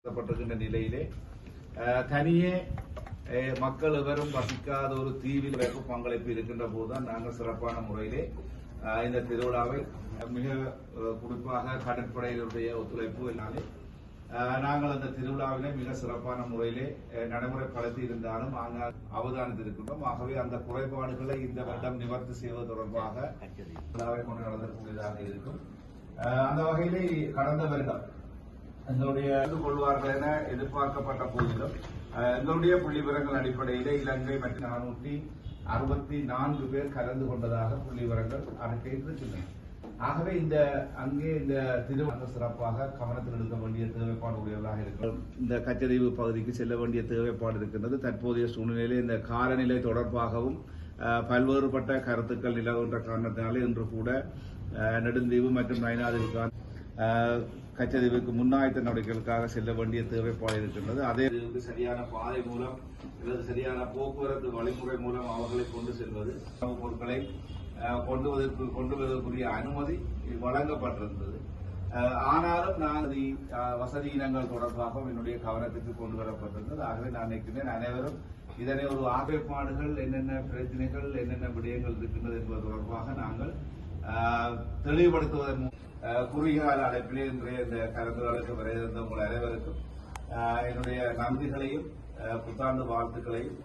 பட்டிருக்கின்ற நிலையிலே தனியே மக்கள் எவரும் வசிக்காத ஒரு தீவில் பங்களிப்பு இருக்கின்ற போதுதான் நாங்கள் சிறப்பான முறையிலே இந்த திருவிழாவை மிக குறிப்பாக கடற்படையினுடைய ஒத்துழைப்பு என்னாலே நாங்கள் அந்த திருவிழாவிலே மிக சிறப்பான முறையிலே நடைமுறைப்படுத்தி இருந்தாலும் நாங்கள் அவதானித்திருக்கின்றோம். ஆகவே அந்த குறைபாடுகளை இந்த வருடம் நிவர்த்தி செய்வது தொடர்பாக விழாவை கொண்டு நடத்தக்கூடியதாக இருக்கும். அந்த வகையிலே கடந்த வருடம் எங்களுடைய கொள்வார்கள் என எதிர்பார்க்கப்பட்ட போதிலும் எங்களுடைய புள்ளி விவரங்கள் அடிப்படையில் இலங்கை மற்றும் 464 பேர் கலந்து கொண்டதாக புள்ளி விவரங்கள் அறிக்கையில் இருக்கின்றன. ஆகவே அங்கே இந்த திருவிழா சிறப்பாக கவனத்தில் எடுக்க வேண்டிய தேவைப்பாடு உடையவர்களாக இருக்கிறோம். இந்த கச்சதீவு பகுதிக்கு செல்ல வேண்டிய தேவைப்பாடு இருக்கின்றது. தற்போதைய சூழ்நிலையில் இந்த காலநிலை தொடர்பாகவும் பல்வேறுபட்ட கருத்துக்கள் நிலவுகின்ற காரணத்தினாலே இன்று கூட நெடுந்தீவு மற்றும் நயினாதீவுக்கான கச்சதீவுக்கு முன்னாயத்த நடவடிக்கைகளுக்காக செல்ல வேண்டிய தேவைப்பாடு இருக்கின்றது. அதே சரியான பாதை மூலம் அல்லது சரியான போக்குவரத்து வழிமுறை மூலம் அவர்களை கொண்டு செல்வது பொருட்களை கொண்டு வருவதற்குரிய அனுமதி வழங்கப்பட்டிருந்தது. ஆனாலும் நான் வசதியினங்கள் தொடர்பாக என்னுடைய கவனத்துக்கு கொண்டு வரப்பட்டிருந்தது. ஆகவே நான் நினைக்கிறேன் அனைவரும் இதனை ஒரு ஆகைப்பாடுகள் என்னென்ன பிரச்சனைகள் என்னென்ன விடயங்கள் இருக்கின்றது என்பது தொடர்பாக நாங்கள் தெளிவுபடுத்துவதன் குறுகிய கால அழைப்பிலே இன்றைய இந்த கலந்துரையாடலுக்கு வரையிருந்த உங்கள் அனைவருக்கும் என்னுடைய நன்றிகளையும் புத்தாண்டு வாழ்த்துக்களையும்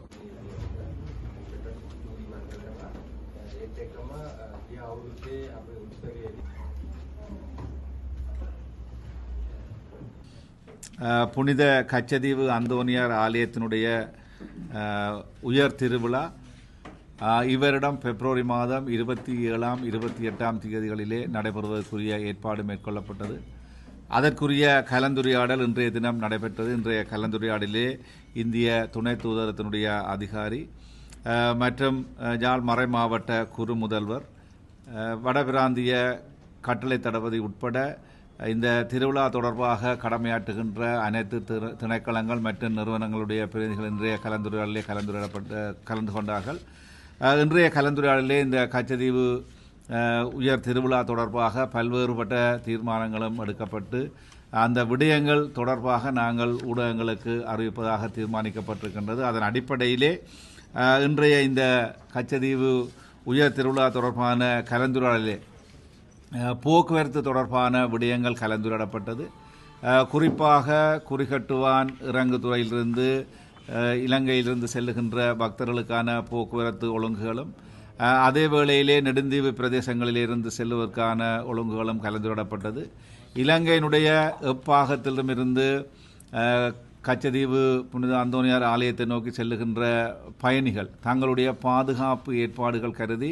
புனித கச்சதீவு அந்தோனியார் ஆலயத்தினுடைய உயர் திருவிழா இவரிடம் பிப்ரவரி மாதம் 27ஆம் 28ஆம் தேதிகளிலே நடைபெறுவதற்குரிய ஏற்பாடு மேற்கொள்ளப்பட்டது. அதற்குரிய கலந்துரையாடல் இன்றைய தினம் நடைபெற்றது. இன்றைய கலந்துரையாடலே இந்திய துணை தூதரத்தினுடைய அதிகாரி மற்றும் யாழ் மறை மாவட்ட குறு முதல்வர் வடபிராந்திய கட்டளை தளபதி உட்பட இந்த திருவிழா தொடர்பாக கடமையாற்றுகின்ற அனைத்து திணைக்களங்கள் மற்றும் நிறுவனங்களுடைய பிரதிநிதிகள் இன்றைய கலந்துரையாடலே கலந்து கொண்டார்கள். இன்றைய கலந்துரையாடலே இந்த கச்சதீவு உயர் திருவிழா தொடர்பாக பல்வேறுபட்ட தீர்மானங்களும் எடுக்கப்பட்டு அந்த விடயங்கள் தொடர்பாக நாங்கள் ஊடகங்களுக்கு அறிவிப்பதாக தீர்மானிக்கப்பட்டிருக்கின்றது. அதன் அடிப்படையிலே இன்றைய இந்த கச்சதீவு உயர் திருவிழா தொடர்பான கலந்துரையாடலே போக்குவரத்து தொடர்பான விடயங்கள் கலந்துரையாடப்பட்டது. குறிப்பாக குறிகட்டுவான் இறங்குதுறையிலிருந்து இலங்கையிலிருந்து செல்லுகின்ற பக்தர்களுக்கான போக்குவரத்து ஒழுங்குகளும் அதே வேளையிலே நெடுந்தீவு பிரதேசங்களிலிருந்து செல்வதற்கான ஒழுங்குகளும் கலந்துரையாடப்பட்டது. இலங்கையினுடைய எப்பாகத்திலுமிருந்து கச்சதீவு புனித அந்தோனியார் ஆலயத்தை நோக்கி செல்லுகின்ற பயணிகள் தங்களுடைய பாதுகாப்பு ஏற்பாடுகள் கருதி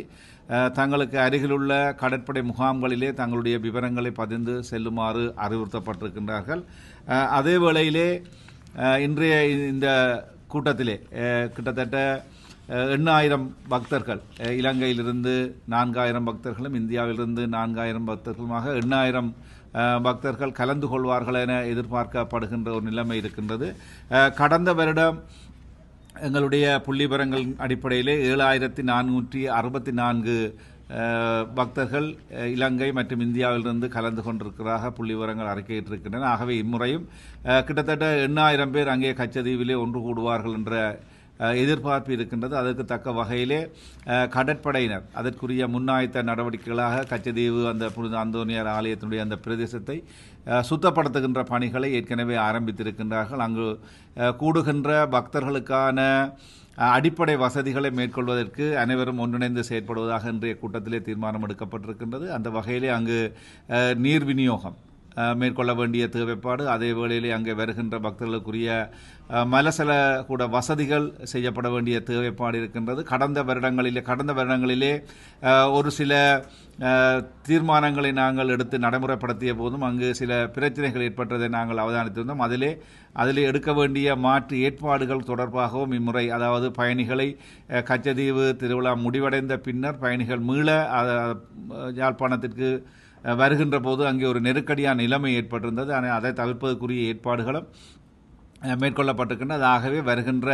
தங்களுக்கு அருகிலுள்ள கடற்படை முகாம்களிலே தங்களுடைய விவரங்களை பதிந்து செல்லுமாறு அறிவுறுத்தப்பட்டிருக்கின்றார்கள். அதே வேளையிலே இன்றைய இந்த கூட்டத்திலே கிட்டத்தட்ட 8000 பக்தர்கள் இலங்கையிலிருந்து 4000 பக்தர்களும் இந்தியாவிலிருந்து 4000 பக்தர்களுமாக 8000 பக்தர்கள் கலந்து கொள்வார்கள் என எதிர்பார்க்கப்படுகின்ற ஒரு நிலைமை இருக்கின்றது. கடந்த வருடம் எங்களுடைய புள்ளிவிவரங்களின் அடிப்படையிலே 7464 பக்தர்கள் இலங்கை மற்றும் இந்தியாவிலிருந்து கலந்து கொண்டிருக்கிறதாக புள்ளி விவரங்கள் அறிக்கையிட்டிருக்கின்றன. ஆகவே இம்முறையும் கிட்டத்தட்ட 8000 பேர் அங்கே கச்சதீவிலே ஒன்று கூடுவார்கள் என்ற எதிர்பார்ப்பு இருக்கின்றது. அதற்கு தக்க வகையிலே கடற்படையினர் அதற்குரிய முன்னாயத்த நடவடிக்கைகளாக கச்சதீவு அந்த புனித அந்தோனியார் ஆலயத்தினுடைய அந்த பிரதேசத்தை சுத்தப்படுத்துகின்ற பணிகளை ஏற்கனவே ஆரம்பித்திருக்கின்றார்கள். அங்கு கூடுகின்ற பக்தர்களுக்கான அடிப்படை வசதிகளை மேற்கொள்வதற்கு அனைவரும் ஒன்றிணைந்து செயற்படுவதாக இன்றைய கூட்டத்திலே தீர்மானம் எடுக்கப்பட்டிருக்கின்றது. அந்த வகையிலே அங்கு நீர் விநியோகம் மேற்கொள்ள வேண்டிய தேவைப்பாடு, அதே வேளையிலே அங்கே வருகின்ற பக்தர்களுக்குரிய மலசல கூட வசதிகள் செய்யப்பட வேண்டிய தேவைப்பாடு இருக்கின்றது. கடந்த வருடங்களிலே ஒரு சில தீர்மானங்களை நாங்கள் எடுத்து நடைமுறைப்படுத்திய போதும் அங்கு சில பிரச்சனைகள் ஏற்பட்டதை நாங்கள் அவதானித்திருந்தோம். அதிலே எடுக்க வேண்டிய மாற்று ஏற்பாடுகள் தொடர்பாகவும் இம்முறை, அதாவது பயணிகளை கச்சதீவு திருவிழா முடிவடைந்த பின்னர் பயணிகள் மீள யாழ்ப்பாணத்திற்கு வருகின்ற போது அங்கே ஒரு நெருக்கடியான நிலைமை ஏற்பட்டிருந்தது. அதை தவிர்ப்பதற்குரிய ஏற்பாடுகளும் மேற்கொள்ளப்பட்டிருக்கின்றன. ஆகவே வருகின்ற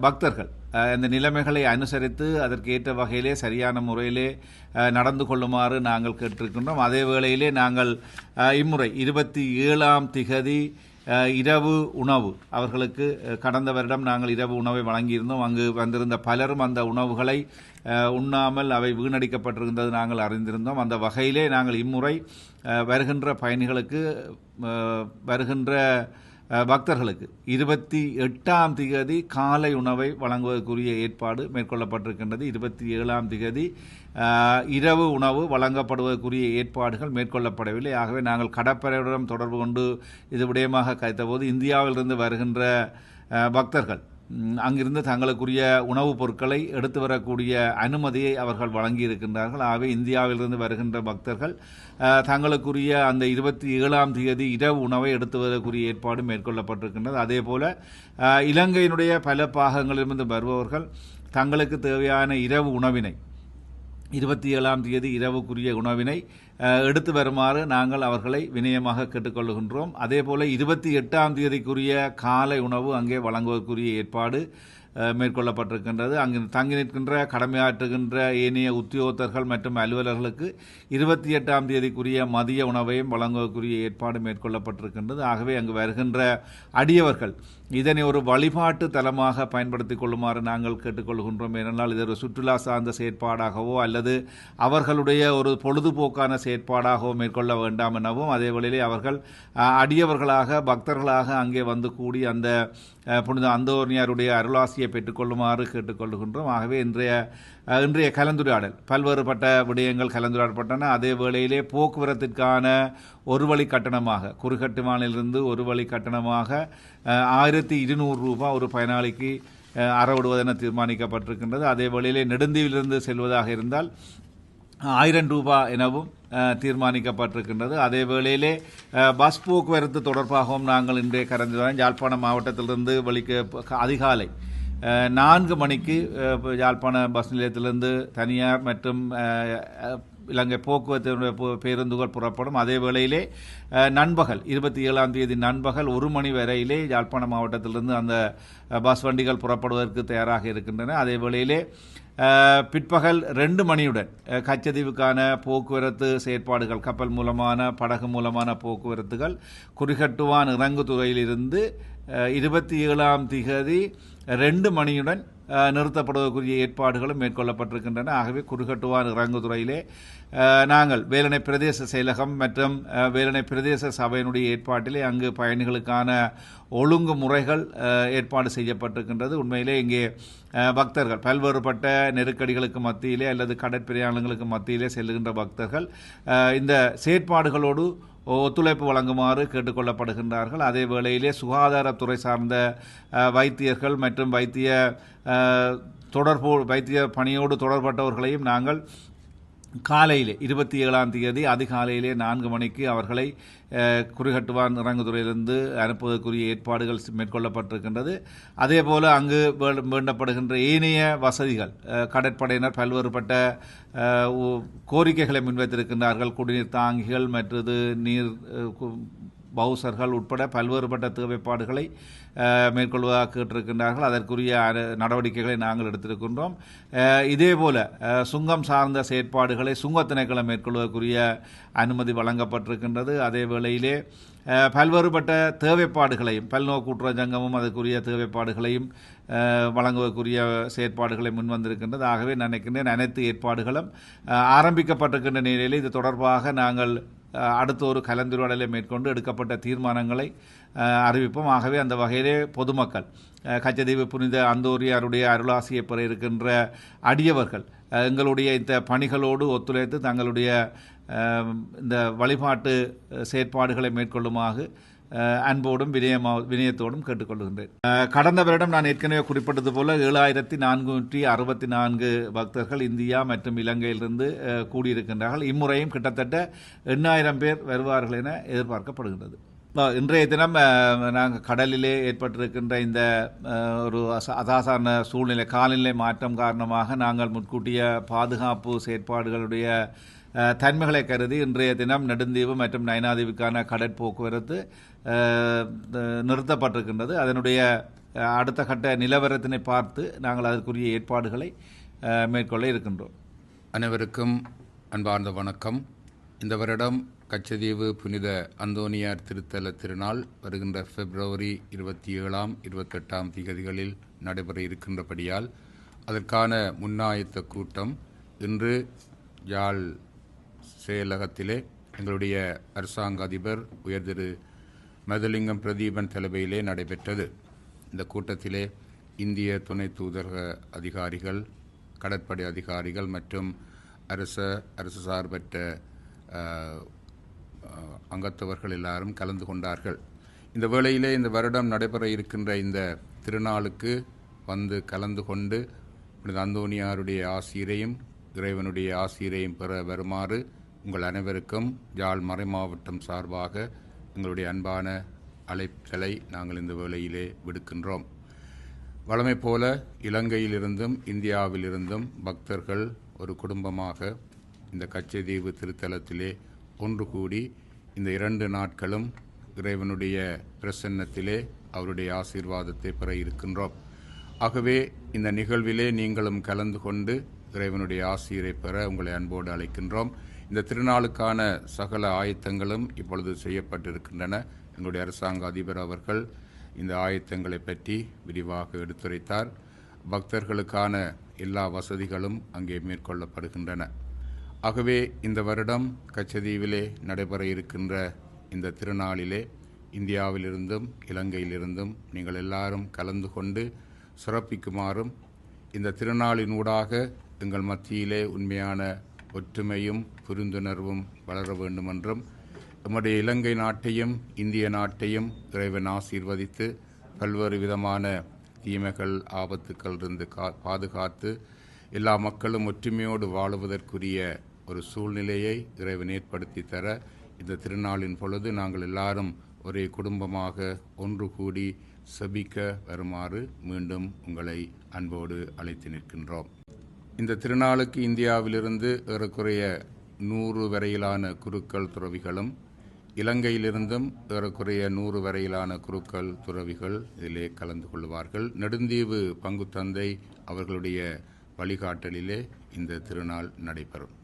பக்தர்கள் இந்த நிலைமைகளை அனுசரித்து அதற்கு ஏற்ற வகையிலே சரியான முறையிலே நடந்து கொள்ளுமாறு நாங்கள் கேட்டிருக்கின்றோம். அதே வேளையிலே நாங்கள் இம்முறை 27ஆம் திகதி இரவு உணவு அவர்களுக்கு கடந்த வருடம் நாங்கள் இரவு உணவை வழங்கியிருந்தோம். அங்கு வந்திருந்த பலரும் அந்த உணவுகளை உண்ணாமல் அவை வீணடிக்கப்பட்டிருந்தது நாங்கள் அறிந்திருந்தோம். அந்த வகையிலே நாங்கள் இம்முறை வருகின்ற பயணிகளுக்கு வருகின்ற பக்தர்களுக்கு 28ஆம் திகதி காலை உணவை வழங்குவதற்குரிய ஏற்பாடு மேற்கொள்ளப்பட்டிருக்கின்றது. 27ஆம் திகதி இரவு உணவு வழங்கப்படுவதற்குரிய ஏற்பாடுகள் மேற்கொள்ளப்படவில்லை. ஆகவே நாங்கள் கடற்படையுடன் தொடர்பு கொண்டு இது விடயமாக கைத்தபோது இந்தியாவிலிருந்து வருகின்ற பக்தர்கள் அங்கிருந்து தங்களுக்குரிய உணவுப் பொருட்களை எடுத்து வரக்கூடிய அனுமதியை அவர்கள் வழங்கியிருக்கின்றார்கள். ஆகவே இந்தியாவிலிருந்து வருகின்ற பக்தர்கள் தங்களுக்குரிய அந்த 27ஆம் தேதி இரவு உணவை எடுத்து வரக்கூடிய ஏற்பாடு மேற்கொள்ளப்பட்டிருக்கின்றது. அதேபோல இலங்கையினுடைய பல பாகங்களிலிருந்து வருபவர்கள் தங்களுக்கு தேவையான இரவு உணவினை 27ஆம் தேதி இரவுக்குரிய உணவினை எடுத்து வருமாறு நாங்கள் அவர்களை வினயமாக கேட்டுக்கொள்கின்றோம். அதேபோல 28ஆம் தேதிக்குரிய காலை உணவு அங்கே வழங்குவதற்குரிய ஏற்பாடு மேற்கொள்ளப்பட்டிருக்கின்றது. அங்கு தங்கி நிற்கின்ற கடமையாற்றுகின்ற ஏனைய உத்தியோகத்தர்கள் மற்றும் அலுவலர்களுக்கு 28ஆம் தேதிக்குரிய மதிய உணவையும் வழங்குவதற்குரிய ஏற்பாடு மேற்கொள்ளப்பட்டிருக்கின்றது. ஆகவே அங்கு வருகின்ற அடியவர்கள் இதனை ஒரு வழிபாட்டு தலமாக பயன்படுத்திக் கொள்ளுமாறு நாங்கள் கேட்டுக்கொள்கின்றோம். ஏனென்றால் இது ஒரு சுற்றுலா சார்ந்த செயற்பாடாகவோ அல்லது அவர்களுடைய ஒரு பொழுதுபோக்கான செயற்பாடாகவோ மேற்கொள்ள வேண்டாம் எனவும், அதே வேளையிலே அவர்கள் அடியவர்களாக பக்தர்களாக அங்கே வந்து கூடி அந்த புனித அந்தோனியாருடைய அருளாசியை பெற்றுக்கொள்ளுமாறு கேட்டுக்கொள்கின்றோம். ஆகவே இன்றைய கலந்துரையாடல் பல்வேறுபட்ட விடயங்கள் கலந்துரையாடப்பட்டன. அதே வேளையிலே போக்குவரத்திற்கான ஒரு வழி கட்டணமாக குறுகட்டுமானிலிருந்து ஒரு வழி கட்டணமாக 1200 ரூபாய் ஒரு பயனாளிக்கு அறவிடுவதென தீர்மானிக்கப்பட்டிருக்கின்றது. அதே வேளையிலே நெடுந்தீவிலிருந்து செல்வதாக இருந்தால் 1000 ரூபாய் எனவும் தீர்மானிக்கப்பட்டிருக்கின்றது. அதே வேளையிலே பஸ் போக்குவரத்து தொடர்பாகவும் நாங்கள் இன்றைய கலந்துரையாடல் யாழ்ப்பாணம் மாவட்டத்திலிருந்து அதிகாலை 4 மணிக்கு யாழ்ப்பாண பஸ் நிலையத்திலிருந்து தனியார் மற்றும் இலங்கை போக்குவரத்து பேருந்துகள் புறப்படும். அதே வேளையிலே நண்பகல் 27ஆம் தேதி நண்பகல் 1 மணி வரையிலே யாழ்ப்பாண மாவட்டத்திலிருந்து அந்த பஸ் வண்டிகள் புறப்படுவதற்கு தயாராக இருக்கின்றன. அதே வேளையிலே பிற்பகல் 2 மணியுடன் கச்சதீவுக்கான போக்குவரத்து செயற்பாடுகள் கப்பல் மூலமான படகு மூலமான போக்குவரத்துகள் குறிகட்டுவான் இறங்குதுறையிலிருந்து 27ஆம் திகதி 2 மணியுடன் நிறுத்தப்படுவதற்குரிய ஏற்பாடுகளும் மேற்கொள்ளப்பட்டிருக்கின்றன. ஆகவே குறுகட்டுவான் இறங்குதுறையிலே நாங்கள் வேலணை பிரதேச செயலகம் மற்றும் வேலணை பிரதேச சபையினுடைய ஏற்பாட்டிலே அங்கு பயணிகளுக்கான ஒழுங்கு முறைகள் ஏற்பாடு செய்யப்பட்டிருக்கின்றது. உண்மையிலே இங்கே பக்தர்கள் பல்வேறுபட்ட நெருக்கடிகளுக்கு மத்தியிலே அல்லது கடற்பிரயாணங்களுக்கு மத்தியிலே செல்லுகின்ற பக்தர்கள் இந்த செயற்பாடுகளோடு ஒத்துழைப்பு வழங்குமாறு கேட்டுக்கொள்ளப்படுகின்றார்கள். அதே வேளையிலே சுகாதாரத்துறை சார்ந்த வைத்தியர்கள் மற்றும் வைத்திய பணியோடு தொடர்பட்டவர்களையும் நாங்கள் காலையிலே 27ஆம் தேதி அதிகாலையிலே 4 மணிக்கு அவர்களை குறிகட்டுவான் இறங்குதுறையிலிருந்து அனுப்புவதற்குரிய ஏற்பாடுகள் மேற்கொள்ளப்பட்டிருக்கின்றது. அதே போல அங்கு வேண்டப்படுகின்ற ஏனைய வசதிகள் கடற்படையினர் பல்வேறுபட்ட கோரிக்கைகளை முன்வைத்திருக்கின்றார்கள். குடிநீர் தாங்கிகள் மற்றது நீர் பவுசர்கள் உட்பட பல்வேறுபட்ட தேவைப்பாடுகளை மேற்கொள்வதாக கேட்டிருக்கின்றார்கள். அதற்குரிய நடவடிக்கைகளை நாங்கள் எடுத்திருக்கின்றோம். இதேபோல சுங்கம் சார்ந்த செயற்பாடுகளை சுங்கத்திணைக்களம் மேற்கொள்வதற்குரிய அனுமதி வழங்கப்பட்டிருக்கின்றது. அதே வேளையிலே பல்வேறுபட்ட தேவைப்பாடுகளையும் பல்நோக்கூட்டுற சங்கமும் அதற்குரிய தேவைப்பாடுகளையும் வழங்குவதற்குரிய செயற்பாடுகளை முன்வந்திருக்கின்றது. ஆகவே நினைக்கின்றேன் அனைத்து ஏற்பாடுகளும் ஆரம்பிக்கப்பட்டிருக்கின்ற நிலையில் இது தொடர்பாக நாங்கள் அடுத்த ஒரு கலந்துரையாடலை மேற்கொண்டு எடுக்கப்பட்ட தீர்மானங்களை அறிவிப்போம். ஆகவே அந்த வகையிலே பொதுமக்கள் கச்சதீவு புனித அந்தோனியாருடைய அருளாசியை பெற இருக்கின்ற அடியவர்கள் எங்களுடைய இந்த பணிகளோடு ஒத்துழைத்து தங்களுடைய இந்த வழிபாட்டு செயற்பாடுகளை மேற்கொள்ளுமாறு அன்போடும் வினயத்தோடும் கேட்டுக்கொள்கின்றேன். கடந்த வருடம் நான் ஏற்கனவே குறிப்பிட்டது போல 7464 பக்தர்கள் இந்தியா மற்றும் இலங்கையிலிருந்து கூடியிருக்கின்றார்கள். இம்முறையும் கிட்டத்தட்ட 8000 பேர் வருவார்கள் என எதிர்பார்க்கப்படுகின்றது. இன்றைய தினம் நாங்கள் கடலிலே ஏற்பட்டிருக்கின்ற இந்த ஒரு அசாதாரண சூழ்நிலை காலநிலை மாற்றம் காரணமாக நாங்கள் முன்கூட்டிய பாதுகாப்பு செயற்பாடுகளுடைய தன்மைகளை கருதி இன்றைய தினம் நெடுந்தீவு மற்றும் நைனாதீவுக்கான கடற்போக்குவரத்து நிறுத்தப்பட்டிருக்கின்றது. அதனுடைய அடுத்த கட்ட நிலவரத்தினை பார்த்து நாங்கள் அதற்குரிய ஏற்பாடுகளை மேற்கொள்ள இருக்கின்றோம். அனைவருக்கும் அன்பார்ந்த வணக்கம். இந்த வருடம் கச்சதீவு புனித அந்தோனியார் திருத்தல திருநாள் வருகின்ற பிப்ரவரி 27, 28 திகதிகளில் நடைபெற இருக்கின்றபடியால் அதற்கான முன்னாயத்த கூட்டம் இன்று யாழ் செயலகத்திலே எங்களுடைய அரசாங்க அதிபர் உயர் திரு மதுலிங்கம் பிரதீபன் தலைமையிலே நடைபெற்றது. இந்த கூட்டத்திலே இந்திய துணை தூதரக அதிகாரிகள், கடற்படை அதிகாரிகள் மற்றும் அரசு சார்பற்ற அங்கத்தவர்கள் எல்லாரும் கலந்து கொண்டார்கள். இந்த வேளையிலே இந்த வருடம் நடைபெற இருக்கின்ற இந்த திருநாளுக்கு வந்து கலந்து கொண்டு அந்தோனியாருடைய ஆசிரியரையும் இறைவனுடைய ஆசிரியரையும் பெற வருமாறு உங்கள் அனைவருக்கும் யாழ் மறைமாவட்டம் சார்பாக எங்களுடைய அன்பான அழைப்புகளை நாங்கள் இந்த வேளையிலே விடுக்கின்றோம். வழமை போல இலங்கையிலிருந்தும் இந்தியாவிலிருந்தும் பக்தர்கள் ஒரு குடும்பமாக இந்த கச்சதீவு திருத்தலத்திலே ஒன்று கூடி இந்த 2 நாட்களும் இறைவனுடைய பிரசன்னத்திலே அவருடைய ஆசீர்வாதத்தை பெற இருக்கின்றோம். ஆகவே இந்த நிகழ்விலே நீங்களும் கலந்து கொண்டு இறைவனுடைய ஆசீரை பெற உங்களை அன்போடு அழைக்கின்றோம். இந்த திருநாளுக்கான சகல ஆயத்தங்களும் இப்பொழுது செய்யப்பட்டிருக்கின்றன. எங்களுடைய அரசாங்க அதிபர் அவர்கள் இந்த ஆயத்தங்களை பற்றி விரிவாக எடுத்துரைத்தார். பக்தர்களுக்கான எல்லா வசதிகளும் அங்கே மேற்கொள்ளப்படுகின்றன. ஆகவே இந்த வருடம் கச்சதீவிலே நடைபெற இருக்கின்ற இந்த திருநாளிலே இந்தியாவிலிருந்தும் இலங்கையிலிருந்தும் நீங்கள் எல்லாரும் கலந்து கொண்டு சிறப்பிக்குமாறும், இந்த திருநாளினூடாக எங்கள் மத்தியிலே உண்மையான ஒற்றுமையும் புரிந்துணர்வும் வளர வேண்டுமென்றும், நம்முடைய இலங்கை நாட்டையும் இந்திய நாட்டையும் இறைவன் ஆசீர்வதித்து பல்வேறு விதமான தீமைகள் ஆபத்துக்களிலிருந்து பாதுகாத்து எல்லா மக்களும் ஒற்றுமையோடு வாழுவதற்குரிய ஒரு சூழ்நிலையை இறைவன் ஏற்படுத்தி தர இந்த திருநாளின் பொழுது நாங்கள் எல்லாரும் ஒரே குடும்பமாக ஒன்று கூடி செபிக்க வருமாறு மீண்டும் உங்களை அன்போடு அழைத்து நிற்கின்றோம். இந்த திருநாளுக்கு இந்தியாவிலிருந்து ஏறக்குறைய 100 வரையிலான குருக்கள் துறவிகளும், இலங்கையிலிருந்தும் ஏறக்குறைய 100 வரையிலான குருக்கள் துறவிகள் இதிலே கலந்து கொள்வார்கள். நெடுந்தீவு பங்குத்தந்தை அவர்களுடைய வழிகாட்டலிலே இந்த திருநாள் நடைபெறும்.